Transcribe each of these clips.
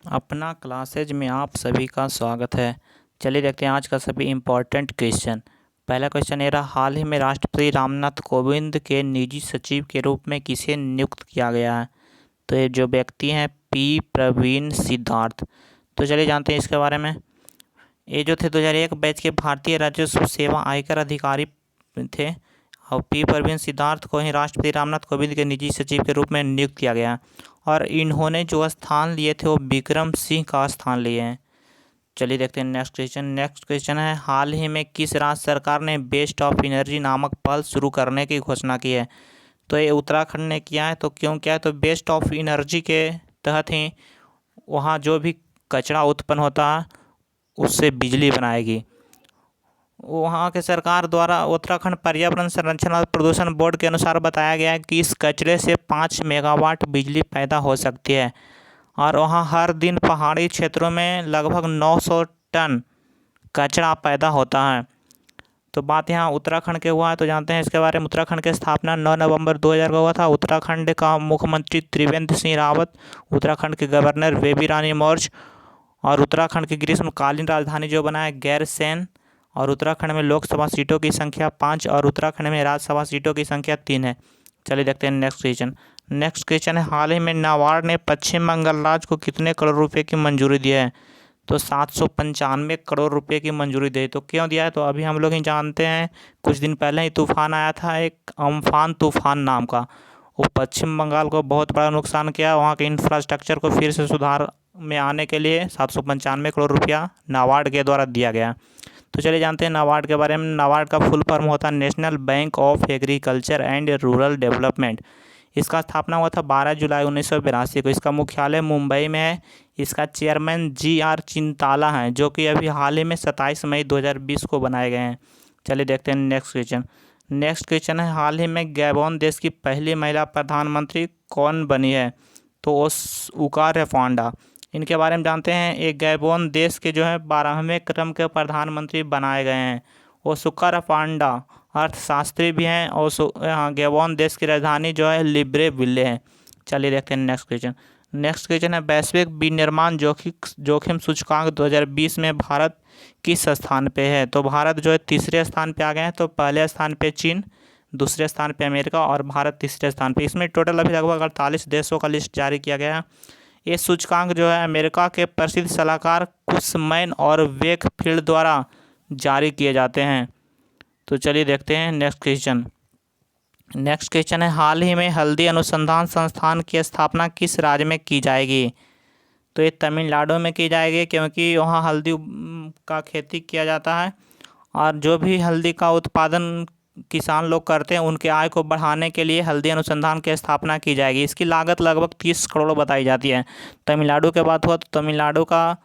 अपना क्लासेज में आप सभी का स्वागत है। चलिए देखते हैं आज का सभी इम्पोर्टेंट क्वेश्चन। पहला क्वेश्चन ये रहा, हाल ही में राष्ट्रपति रामनाथ कोविंद के निजी सचिव के रूप में किसे नियुक्त किया गया है? तो ये जो व्यक्ति हैं पी प्रवीण सिद्धार्थ। तो चलिए जानते हैं इसके बारे में। ये जो थे 2001 बैच के भारतीय राजस्व सेवा आयकर अधिकारी थे और पी प्रवीण सिद्धार्थ को ही राष्ट्रपति रामनाथ कोविंद के निजी सचिव के रूप में नियुक्त किया गया और इन्होंने जो स्थान लिए थे वो विक्रम सिंह का स्थान लिए हैं। चलिए देखते हैं नेक्स्ट क्वेश्चन। नेक्स्ट क्वेश्चन है, हाल ही में किस राज्य सरकार ने बेस्ट ऑफ एनर्जी नामक पहल शुरू करने की घोषणा की है? तो ये उत्तराखंड ने किया है। तो क्यों किया है? तो बेस्ट ऑफ एनर्जी के तहत ही वहाँ जो भी कचरा उत्पन्न होता है उससे बिजली बनाएगी। वहाँ के सरकार द्वारा उत्तराखंड पर्यावरण संरक्षण और प्रदूषण बोर्ड के अनुसार बताया गया है कि इस कचरे से 5 मेगावाट बिजली पैदा हो सकती है और वहाँ हर दिन पहाड़ी क्षेत्रों में लगभग 900 टन कचरा पैदा होता है। तो बात यहाँ उत्तराखंड के हुआ है, तो जानते हैं इसके बारे में। उत्तराखंड की स्थापना 9 नवंबर 2000 को हुआ था। उत्तराखंड का मुख्यमंत्री त्रिवेंद्र सिंह रावत, उत्तराखंड के गवर्नर बेबी रानी मौर्य और उत्तराखंड की ग्रीष्मकालीन राजधानी जो बना है गैरसैंण। और उत्तराखंड में लोकसभा सीटों की संख्या 5 और उत्तराखंड में राज्यसभा सीटों की संख्या 3 है। चलिए देखते हैं नेक्स्ट क्वेश्चन। नेक्स्ट क्वेश्चन है, हाल ही में नाबार्ड ने पश्चिम बंगाल राज्य को कितने करोड़ रुपए की मंजूरी दी है? तो 795 करोड़ रुपए की मंजूरी दी। तो क्यों दिया है? तो अभी हम लोग ही जानते हैं, कुछ दिन पहले ही तूफान आया था एक अम्फान तूफान नाम का। वो पश्चिम बंगाल को बहुत बड़ा नुकसान किया। वहाँ के इंफ्रास्ट्रक्चर को फिर से सुधार में आने के लिए 795 करोड़ रुपया नाबार्ड के द्वारा दिया गया। तो चलिए जानते हैं नाबार्ड के बारे में। नाबार्ड का फुल फॉर्म होता है national bank of agriculture and rural development. इसका स्थापना हुआ था 12 जुलाई 1982 को। इसका मुख्यालय मुंबई में है। इसका चेयरमैन GR चिंताला हैं, जो कि अभी हाल ही में 27 मई 2020 को बनाए गए हैं। चलिए देखते हैं नेक्स्ट क्वेश्चन। नेक्स्ट क्वेश्चन है, हाल ही में गैबोन देश की पहली महिला प्रधानमंत्री कौन बनी है? तो ओसुका रेफांडा। इनके बारे में जानते हैं। एक गैबोन देश के जो है 12वें क्रम के प्रधानमंत्री बनाए गए हैं। ओसुका रेफांडा अर्थशास्त्री भी हैं और गैबोन देश की राजधानी जो है लिब्रेविले है। चलिए देखते हैं नेक्स्ट क्वेश्चन। नेक्स्ट क्वेश्चन है, वैश्विक विनिर्माण जोखिम सूचकांक 2020 में भारत किस स्थान पे है? तो भारत जो है तीसरे स्थान पे आ गए हैं। तो पहले स्थान पे चीन, दूसरे स्थान पे अमेरिका और भारत तीसरे स्थान पे। इसमें टोटल अभी लगभग 48 देशों का लिस्ट जारी किया गया है। ये सूचकांक जो है अमेरिका के प्रसिद्ध सलाहकार कुशमैन और वेकफील्ड द्वारा जारी किए जाते हैं। तो चलिए देखते हैं नेक्स्ट क्वेश्चन। नेक्स्ट क्वेश्चन है, हाल ही में हल्दी अनुसंधान संस्थान की स्थापना किस राज्य में की जाएगी? तो ये तमिलनाडु में की जाएगी, क्योंकि वहाँ हल्दी का खेती किया जाता है और जो भी हल्दी का उत्पादन किसान लोग करते हैं उनके आय को बढ़ाने के लिए हल्दी अनुसंधान की स्थापना की जाएगी। इसकी लागत लगभग 30 करोड़ बताई जाती है। तमिलनाडु के बात हुआ तो तमिलनाडु का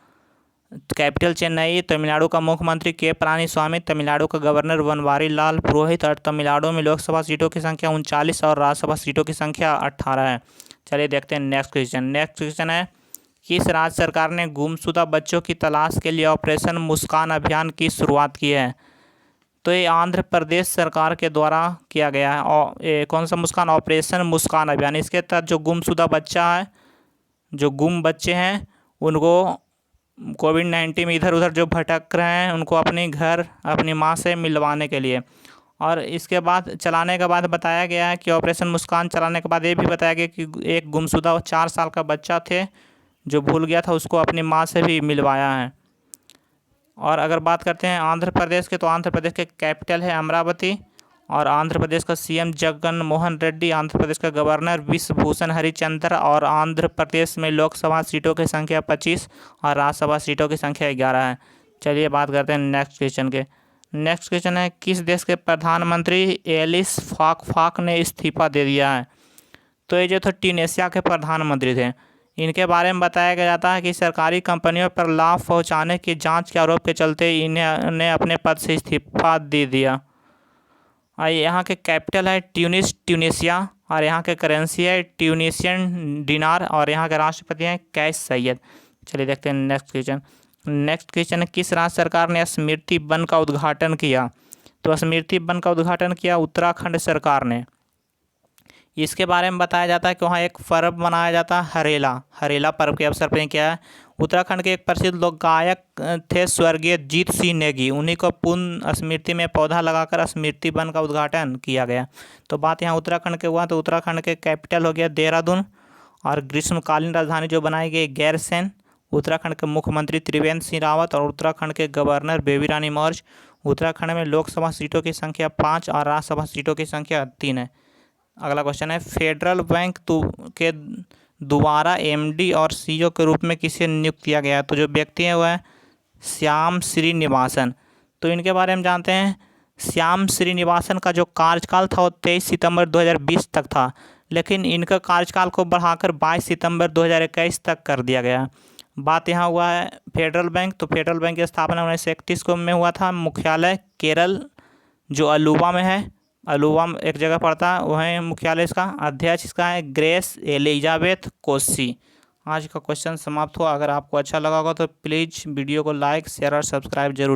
कैपिटल चेन्नई, तमिलनाडु का मुख्यमंत्री के पलानीस्वामी, तमिलनाडु का गवर्नर बनवारी लाल पुरोहित और तमिलनाडु में लोकसभा सीटों की संख्या 39 और राज्यसभा सीटों की संख्या 18 है। चलिए देखते हैं नेक्स्ट क्वेश्चन। नेक्स्ट क्वेश्चन है, किस राज्य सरकार ने गुमशुदा बच्चों की तलाश के लिए ऑपरेशन मुस्कान अभियान की शुरुआत की है? तो ये आंध्र प्रदेश सरकार के द्वारा किया गया है। और ये कौन सा मुस्कान? ऑपरेशन मुस्कान अभियान। इसके तहत जो गुमशुदा बच्चा है, जो गुम बच्चे हैं, उनको कोविड-19 में इधर उधर जो भटक रहे हैं उनको अपने घर अपनी माँ से मिलवाने के लिए। और इसके बाद चलाने के बाद बताया गया है कि ऑपरेशन मुस्कान चलाने के बाद ये भी बताया गया कि एक गुमशुदा 4 साल का बच्चा थे जो भूल गया था, उसको अपनी माँ से भी मिलवाया है। और अगर बात करते हैं आंध्र प्रदेश के, तो आंध्र प्रदेश के कैपिटल है अमरावती और आंध्र प्रदेश का CM जगन मोहन रेड्डी, आंध्र प्रदेश का गवर्नर विश्वभूषण हरिचंद्र और आंध्र प्रदेश में लोकसभा सीटों की संख्या 25 और राज्यसभा सीटों की संख्या 11 है। चलिए बात करते हैं नेक्स्ट क्वेश्चन के। नेक्स्ट क्वेश्चन है, किस देश के प्रधानमंत्री एलिस फाकफाक ने इस्तीफा दे दिया है? तो ये जो थे ट्यूनीशिया के प्रधानमंत्री थे। इनके बारे में बताया गया जाता है कि सरकारी कंपनियों पर लाभ पहुंचाने की जांच के आरोप के चलते इन्हें अपने पद से इस्तीफा दे दिया। और यहाँ के कैपिटल है ट्यूनीशिया और यहाँ के करेंसी है ट्यूनीशियन दिनार और यहाँ के राष्ट्रपति हैं कैस सैयद। चलिए देखते हैं नेक्स्ट क्वेश्चन। नेक्स्ट क्वेश्चन है, किस राज्य सरकार ने स्मृति वन का उद्घाटन किया? तो स्मृति वन का उद्घाटन किया उत्तराखंड सरकार ने। इसके बारे में बताया जाता है कि वहाँ एक पर्व मनाया जाता है हरेला पर्व के अवसर पर क्या है, उत्तराखंड के एक प्रसिद्ध लोक गायक थे स्वर्गीय जीत सिंह नेगी, उन्हीं को पुण्य स्मृति में पौधा लगाकर स्मृति वन का उद्घाटन किया गया। तो बात यहाँ उत्तराखंड के हुआ तो उत्तराखंड के कैपिटल हो गया देहरादून, और ग्रीष्मकालीन राजधानी जो बनाई गई गैरसैंण। उत्तराखंड के मुख्यमंत्री त्रिवेंद्र सिंह रावत और उत्तराखंड के गवर्नर बेबी रानी मौर्य। उत्तराखंड में लोकसभा सीटों की संख्या 5 और राज्यसभा सीटों की संख्या 3 है। अगला क्वेश्चन है, फेडरल बैंक के दोबारा एमडी और सीईओ के रूप में किसे नियुक्त किया गया? तो जो व्यक्ति है वह है श्याम श्रीनिवासन। तो इनके बारे में जानते हैं। श्याम श्रीनिवासन का जो कार्यकाल था वो 23 सितंबर 2020 तक था, लेकिन इनका कार्यकाल को बढ़ाकर 22 सितंबर 2021 तक कर दिया गया। बात यहाँ हुआ है फेडरल बैंक। तो फेडरल बैंक की स्थापना 1931 को में हुआ था। मुख्यालय केरल जो अलुवा में है, अलुवा में एक जगह पड़ता है, वहीं मुख्यालय इसका। अध्यक्ष इसका है ग्रेस एलिजाबेथ कोसी। आज का क्वेश्चन समाप्त हुआ। अगर आपको अच्छा लगा होगा तो प्लीज़ वीडियो को लाइक शेयर और सब्सक्राइब जरूर